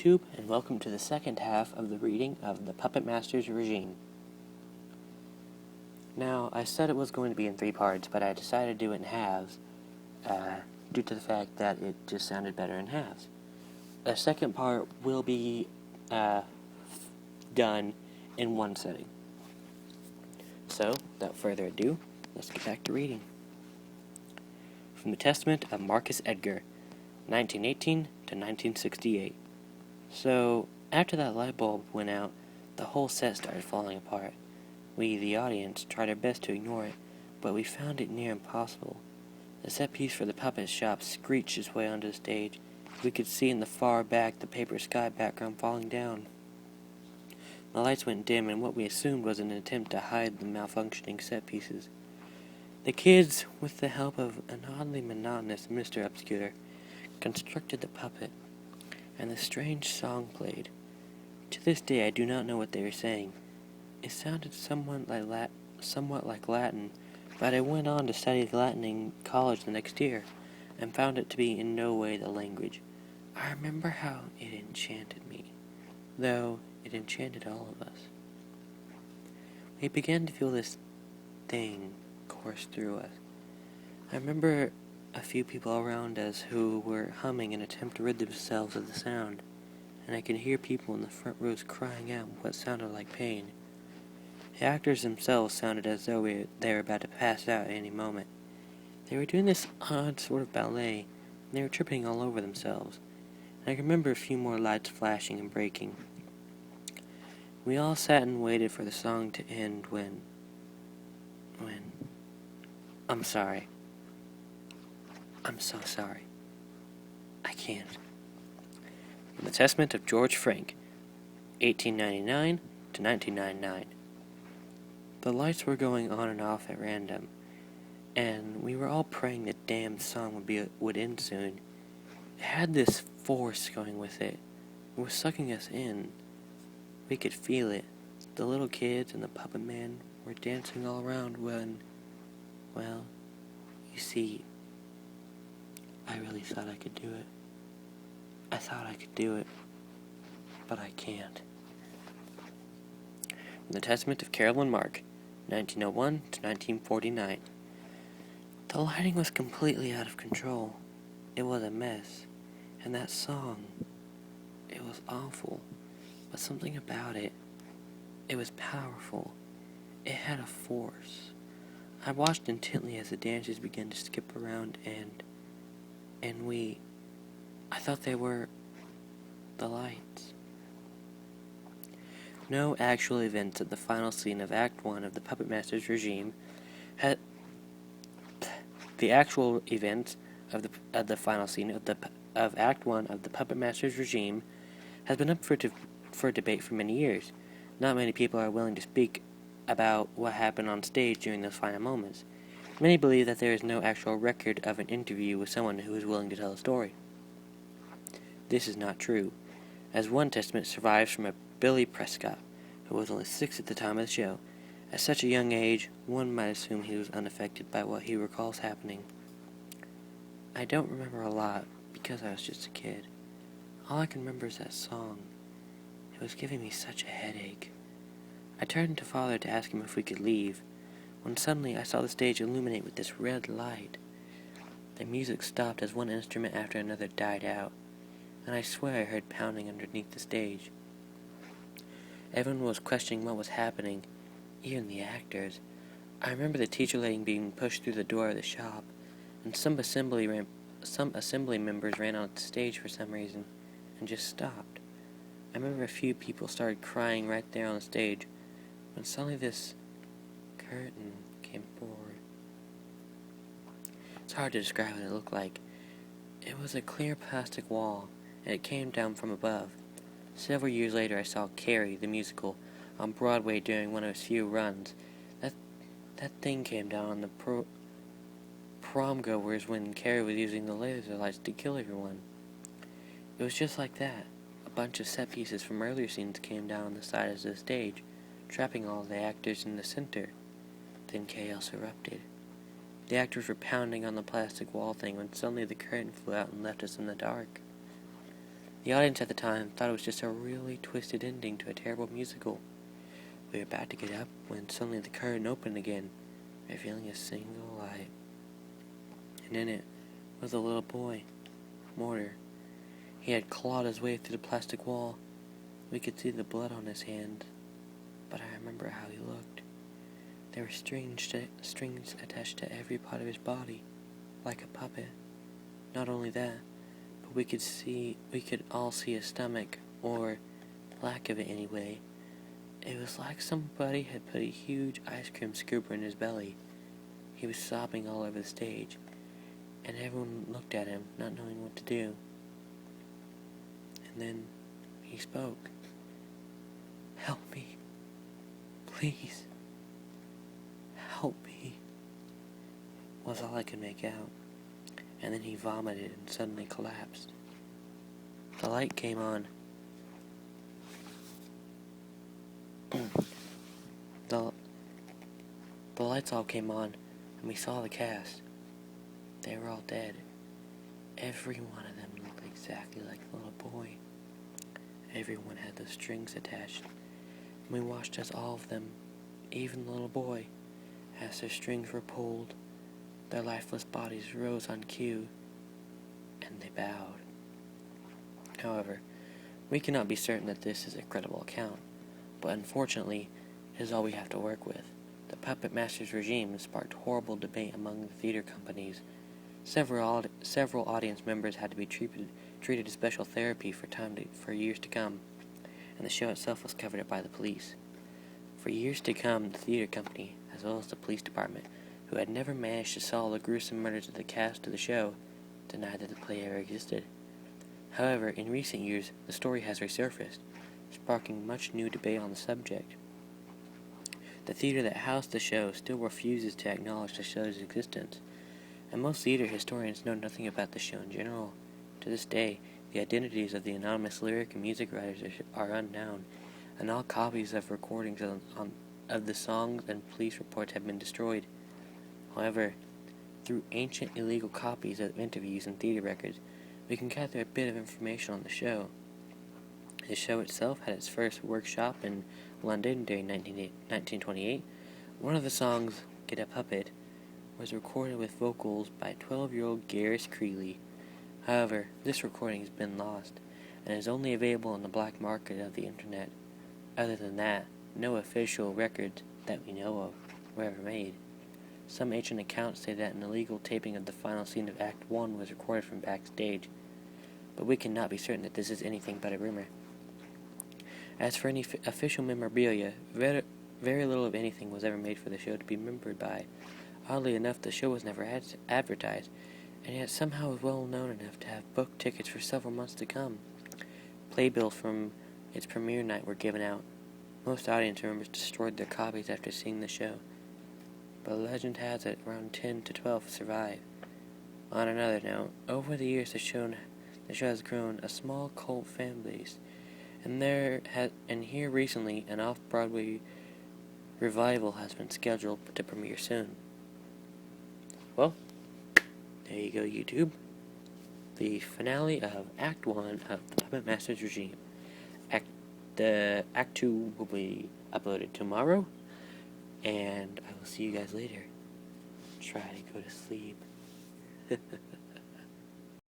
YouTube, and welcome to the second half of the reading of The Puppet Master's Regime. Now, I said it was going to be in 3 parts, but I decided to do it in halves, due to the fact that it just sounded better in halves. The second part will be done in one setting. So, without further ado, let's get back to reading. From the Testament of Marcus Edgar, 1918 to 1968. So, after that light bulb went out, the whole set started falling apart. We, the audience, tried our best to ignore it, but we found it near impossible. The set piece for the puppet shop screeched its way onto the stage. We could see in the far back the paper sky background falling down. The lights went dim in what we assumed was an attempt to hide the malfunctioning set pieces. The kids, with the help of an oddly monotonous Mr. Obscure, constructed the puppet, and the strange song played. To this day I do not know what they were saying. It sounded somewhat like Latin, but I went on to study Latin in college the next year, and found it to be in no way the language. I remember how it enchanted me, though it enchanted all of us. We began to feel this thing course through us. I remember a few people around us who were humming in an attempt to rid themselves of the sound, and I could hear people in the front rows crying out what sounded like pain. The actors themselves sounded as though they were about to pass out at any moment. They were doing this odd sort of ballet, and they were tripping all over themselves. And I can remember a few more lights flashing and breaking. We all sat and waited for the song to end when... I'm sorry. I'm so sorry. I can't. From the Testament of George Frank, 1899 to 1999. The lights were going on and off at random, and we were all praying the damn song would end soon. It had this force going with it. It was sucking us in. We could feel it. The little kids and the puppet man were dancing all around when, well, you see, I really thought I could do it. I thought I could do it, but I can't. From the Testament of Carolyn Mark, 1901 to 1949. The lighting was completely out of control. It was a mess. And that song, it was awful. But something about it, it was powerful. It had a force. I watched intently as the dancers began to skip around and I thought they were the lights. No actual events of the final scene of Act 1 of the Puppet Master's Regime the actual events of the final scene of Act 1 of the Puppet Master's Regime has been up for debate for many years. Not many people are willing to speak about what happened on stage during those final moments. Many believe that there is no actual record of an interview with someone who is willing to tell a story. This is not true, as one testament survives from a Billy Prescott, who was only 6 at the time of the show. At such a young age, one might assume he was unaffected by what he recalls happening. I don't remember a lot, because I was just a kid. All I can remember is that song. It was giving me such a headache. I turned to Father to ask him if we could leave, when suddenly I saw the stage illuminate with this red light. The music stopped as one instrument after another died out, and I swear I heard pounding underneath the stage. Everyone was questioning what was happening, even the actors. I remember the teacher lighting being pushed through the door of the shop, and some assembly members ran on the stage for some reason, and just stopped. I remember a few people started crying right there on the stage, when suddenly this curtain came forward. It's hard to describe what it looked like. It was a clear plastic wall, and it came down from above. Several years later I saw Carrie, the musical, on Broadway during one of its few runs. That thing came down on the prom goers when Carrie was using the laser lights to kill everyone. It was just like that. A bunch of set pieces from earlier scenes came down on the sides of the stage, trapping all the actors in the center. Then chaos erupted. The actors were pounding on the plastic wall thing when suddenly the curtain flew out and left us in the dark. The audience at the time thought it was just a really twisted ending to a terrible musical. We were about to get up when suddenly the curtain opened again, revealing a single light. And in it was a little boy, Mortar. He had clawed his way through the plastic wall. We could see the blood on his hand, but I remember how he looked. There were strings attached to every part of his body, like a puppet. Not only that, but we could all see his stomach, or lack of it anyway. It was like somebody had put a huge ice cream scooper in his belly. He was sobbing all over the stage, and everyone looked at him, not knowing what to do. And then he spoke. "Help me. Please. Help me," was all I could make out. And then he vomited and suddenly collapsed. The light came on. the lights all came on, and we saw the cast. They were all dead. Every one of them looked exactly like the little boy. Everyone had the strings attached. And we watched as all of them, even the little boy, as their strings were pulled, their lifeless bodies rose on cue, and they bowed. However, we cannot be certain that this is a credible account, but unfortunately, it is all we have to work with. The puppet master's regime sparked horrible debate among the theater companies. Several audience members had to be treated as special therapy for years to come, and the show itself was covered up by the police. For years to come, the theater company, as well as the police department, who had never managed to solve the gruesome murders of the cast of the show, denied that the play ever existed. However, in recent years, the story has resurfaced, sparking much new debate on the subject. The theater that housed the show still refuses to acknowledge the show's existence, and most theater historians know nothing about the show in general. To this day, the identities of the anonymous lyric and music writers are unknown, and all copies of recordings of the songs and police reports have been destroyed. However, through ancient illegal copies of interviews and theater records, we can gather a bit of information on the show. The show itself had its first workshop in London during 1928. One of the songs, "Get a Puppet," was recorded with vocals by 12-year-old Garris Creeley. However, this recording has been lost, and is only available on the black market of the internet. Other than that, no official records that we know of were ever made. Some ancient accounts say that an illegal taping of the final scene of Act 1 was recorded from backstage, but we cannot be certain that this is anything but a rumor. As for any official memorabilia, very little of anything was ever made for the show to be remembered by. Oddly enough, the show was never advertised, and yet somehow was well known enough to have book tickets for several months to come. Playbills from its premiere night were given out. Most audience members destroyed their copies after seeing the show, but legend has it around 10 to 12 survive. On another note, over the years the show has grown a small cult fan base, and here recently an off-Broadway revival has been scheduled to premiere soon. Well, there you go, YouTube. The finale of Act 1 of the Puppet Master's Regime. Act 2 will be uploaded tomorrow, and I will see you guys later. Try to go to sleep.